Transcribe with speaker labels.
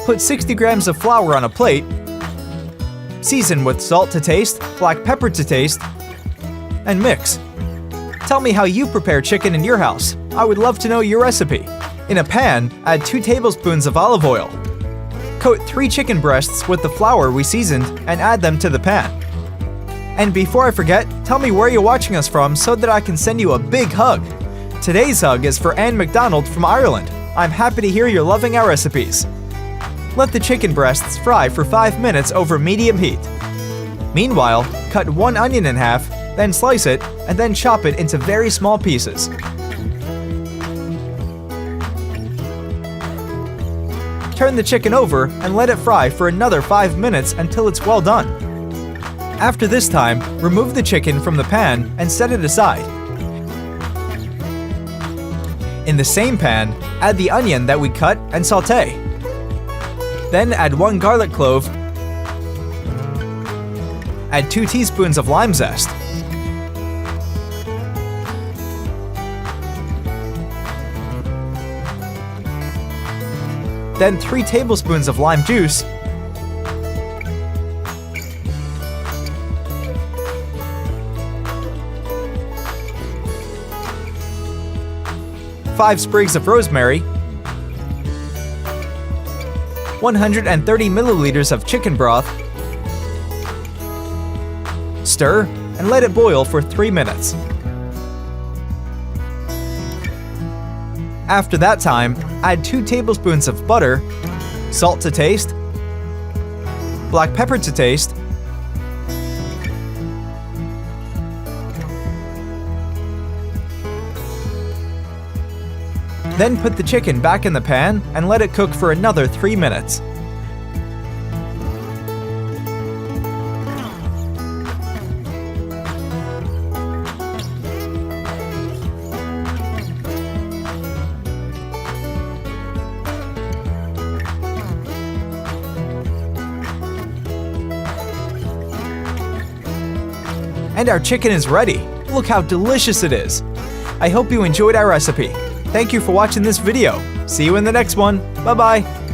Speaker 1: Put 60 grams of flour on a plate. Season with salt to taste, black pepper to taste, and mix. Tell me how you prepare chicken in your house. I would love to know your recipe. In a pan, add 2 tablespoons of olive oil. Coat 3 chicken breasts with the flour we seasoned and add them to the pan. And before I forget, tell me where you're watching us from so that I can send you a big hug. Today's hug is for Anne McDonald from Ireland. I'm happy to hear you're loving our recipes. Let the chicken breasts fry for 5 minutes over medium heat. Meanwhile, cut 1 onion in half, then slice it, and then chop it into very small pieces. Turn the chicken over and let it fry for another 5 minutes until it's well done. After this time, remove the chicken from the pan and set it aside. In the same pan, add the onion that we cut and sauté. Then add 1 garlic clove. Add 2 teaspoons of lime zest. Then 3 tablespoons of lime juice. 5 sprigs of rosemary, 130 milliliters of chicken broth. Stir and let it boil for 3 minutes. After that time, add 2 tablespoons of butter, salt to taste, black pepper to taste, then put the chicken back in the pan and let it cook for another 3 minutes. And our chicken is ready. Look how delicious it is. I hope you enjoyed our recipe. Thank you for watching this video. See you in the next one. Bye-bye.